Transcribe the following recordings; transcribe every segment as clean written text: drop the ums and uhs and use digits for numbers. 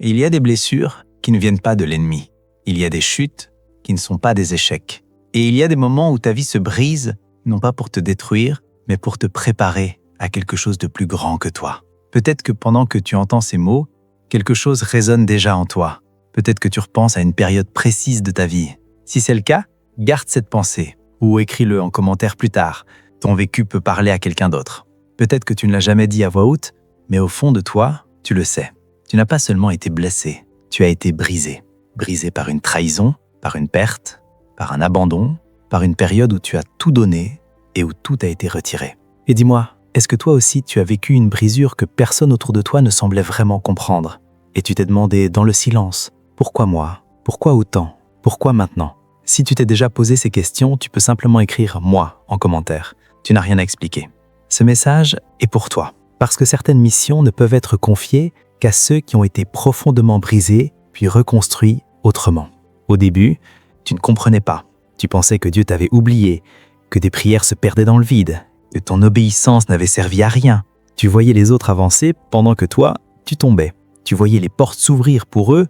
Et il y a des blessures qui ne viennent pas de l'ennemi. Il y a des chutes qui ne sont pas des échecs. Et il y a des moments où ta vie se brise, non pas pour te détruire, mais pour te préparer à quelque chose de plus grand que toi. Peut-être que pendant que tu entends ces mots, quelque chose résonne déjà en toi. Peut-être que tu repenses à une période précise de ta vie. Si c'est le cas, garde cette pensée ou écris-le en commentaire plus tard. Ton vécu peut parler à quelqu'un d'autre. Peut-être que tu ne l'as jamais dit à voix haute, mais au fond de toi, tu le sais. Tu n'as pas seulement été blessé, tu as été brisé. Brisé par une trahison, par une perte, par un abandon, par une période où tu as tout donné et où tout a été retiré. Et dis-moi, est-ce que toi aussi tu as vécu une brisure que personne autour de toi ne semblait vraiment comprendre? Et tu t'es demandé dans le silence, pourquoi moi? Pourquoi autant? Pourquoi maintenant? Si tu t'es déjà posé ces questions, tu peux simplement écrire « moi » en commentaire. Tu n'as rien à expliquer. Ce message est pour toi, parce que certaines missions ne peuvent être confiées qu'à ceux qui ont été profondément brisés, puis reconstruits autrement. Au début, tu ne comprenais pas. Tu pensais que Dieu t'avait oublié, que tes prières se perdaient dans le vide, que ton obéissance n'avait servi à rien. Tu voyais les autres avancer pendant que toi, tu tombais. Tu voyais les portes s'ouvrir pour eux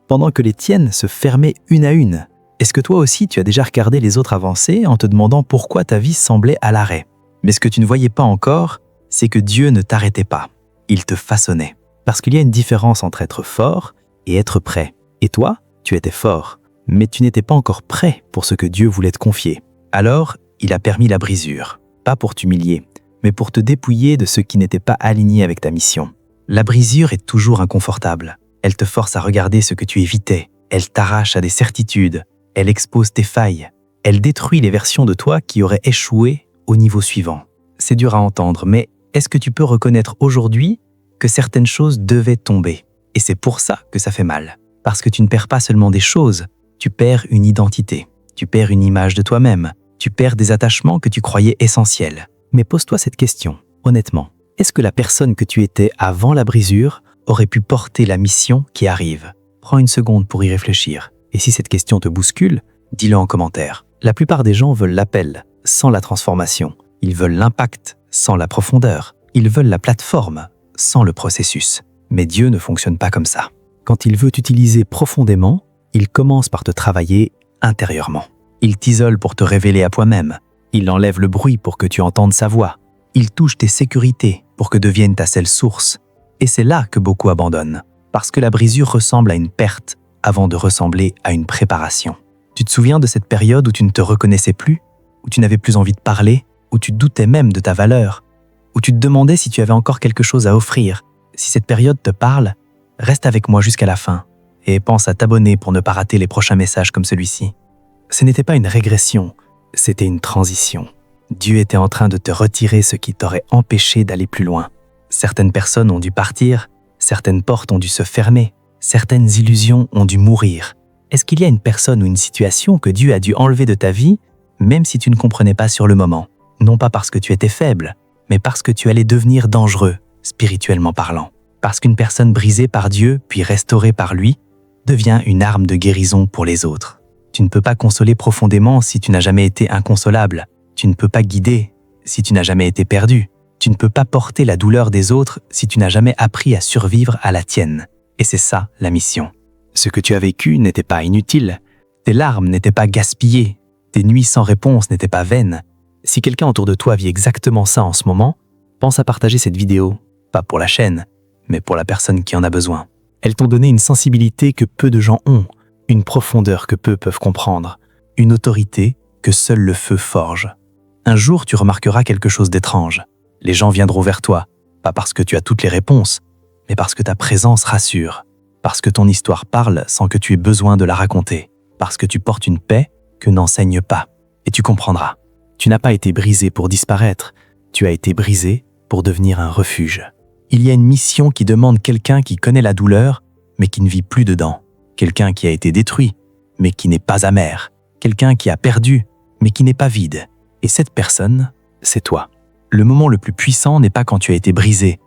pendant que les tiennes se fermaient une à une. Est-ce que toi aussi tu as déjà regardé les autres avancer en te demandant pourquoi ta vie semblait à l'arrêt? Mais ce que tu ne voyais pas encore, c'est que Dieu ne t'arrêtait pas. Il te façonnait. Parce qu'il y a une différence entre être fort et être prêt. Et toi, tu étais fort, mais tu n'étais pas encore prêt pour ce que Dieu voulait te confier. Alors, il a permis la brisure. Pas pour t'humilier, mais pour te dépouiller de ce qui n'était pas aligné avec ta mission. La brisure est toujours inconfortable. Elle te force à regarder ce que tu évitais. Elle t'arrache à des certitudes. Elle expose tes failles. Elle détruit les versions de toi qui auraient échoué au niveau suivant. C'est dur à entendre, mais est-ce que tu peux reconnaître aujourd'hui que certaines choses devaient tomber? Et c'est pour ça que ça fait mal. Parce que tu ne perds pas seulement des choses, tu perds une identité. Tu perds une image de toi-même. Tu perds des attachements que tu croyais essentiels. Mais pose-toi cette question, honnêtement. Est-ce que la personne que tu étais avant la brisure aurait pu porter la mission qui arrive? Prends une seconde pour y réfléchir. Et si cette question te bouscule, dis-le en commentaire. La plupart des gens veulent l'appel, sans la transformation. Ils veulent l'impact, sans la profondeur. Ils veulent la plateforme, sans le processus. Mais Dieu ne fonctionne pas comme ça. Quand il veut t'utiliser profondément, il commence par te travailler intérieurement. Il t'isole pour te révéler à toi-même. Il enlève le bruit pour que tu entendes sa voix. Il touche tes sécurités pour que devienne ta seule source. Et c'est là que beaucoup abandonnent. Parce que la brisure ressemble à une perte avant de ressembler à une préparation. Tu te souviens de cette période où tu ne te reconnaissais plus, où tu n'avais plus envie de parler, où tu doutais même de ta valeur, où tu te demandais si tu avais encore quelque chose à offrir. Si cette période te parle, reste avec moi jusqu'à la fin et pense à t'abonner pour ne pas rater les prochains messages comme celui-ci. Ce n'était pas une régression, c'était une transition. Dieu était en train de te retirer ce qui t'aurait empêché d'aller plus loin. Certaines personnes ont dû partir, certaines portes ont dû se fermer, certaines illusions ont dû mourir. Est-ce qu'il y a une personne ou une situation que Dieu a dû enlever de ta vie, même si tu ne comprenais pas sur le moment? Non pas parce que tu étais faible, mais parce que tu allais devenir dangereux, spirituellement parlant. Parce qu'une personne brisée par Dieu, puis restaurée par lui, devient une arme de guérison pour les autres. Tu ne peux pas consoler profondément si tu n'as jamais été inconsolable. Tu ne peux pas guider si tu n'as jamais été perdu. Tu ne peux pas porter la douleur des autres si tu n'as jamais appris à survivre à la tienne. Et c'est ça, la mission. Ce que tu as vécu n'était pas inutile. Tes larmes n'étaient pas gaspillées. Tes nuits sans réponse n'étaient pas vaines. Si quelqu'un autour de toi vit exactement ça en ce moment, pense à partager cette vidéo, pas pour la chaîne, mais pour la personne qui en a besoin. Elles t'ont donné une sensibilité que peu de gens ont, une profondeur que peu peuvent comprendre, une autorité que seul le feu forge. Un jour, tu remarqueras quelque chose d'étrange. Les gens viendront vers toi, pas parce que tu as toutes les réponses, mais parce que ta présence rassure, parce que ton histoire parle sans que tu aies besoin de la raconter, parce que tu portes une paix que n'enseigne pas. Et tu comprendras. Tu n'as pas été brisé pour disparaître, tu as été brisé pour devenir un refuge. Il y a une mission qui demande quelqu'un qui connaît la douleur, mais qui ne vit plus dedans. Quelqu'un qui a été détruit, mais qui n'est pas amer. Quelqu'un qui a perdu, mais qui n'est pas vide. Et cette personne, c'est toi. Le moment le plus puissant n'est pas quand tu as été brisé,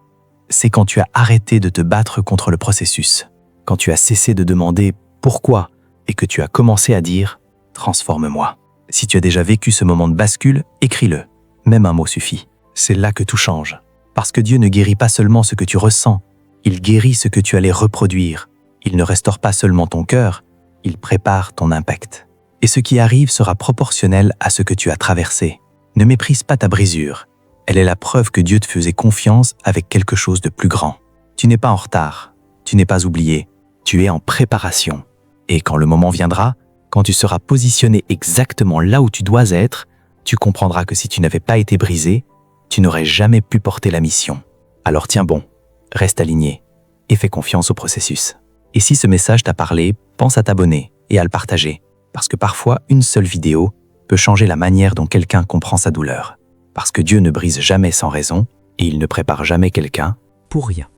c'est quand tu as arrêté de te battre contre le processus. Quand tu as cessé de demander « pourquoi ?» et que tu as commencé à dire « transforme-moi ». Si tu as déjà vécu ce moment de bascule, écris-le. Même un mot suffit. C'est là que tout change. Parce que Dieu ne guérit pas seulement ce que tu ressens, il guérit ce que tu allais reproduire. Il ne restaure pas seulement ton cœur, il prépare ton impact. Et ce qui arrive sera proportionnel à ce que tu as traversé. Ne méprise pas ta brisure. Elle est la preuve que Dieu te faisait confiance avec quelque chose de plus grand. Tu n'es pas en retard, tu n'es pas oublié, tu es en préparation. Et quand le moment viendra, quand tu seras positionné exactement là où tu dois être, tu comprendras que si tu n'avais pas été brisé, tu n'aurais jamais pu porter la mission. Alors tiens bon, reste aligné et fais confiance au processus. Et si ce message t'a parlé, pense à t'abonner et à le partager, parce que parfois une seule vidéo peut changer la manière dont quelqu'un comprend sa douleur. Parce que Dieu ne brise jamais sans raison et il ne prépare jamais quelqu'un pour rien.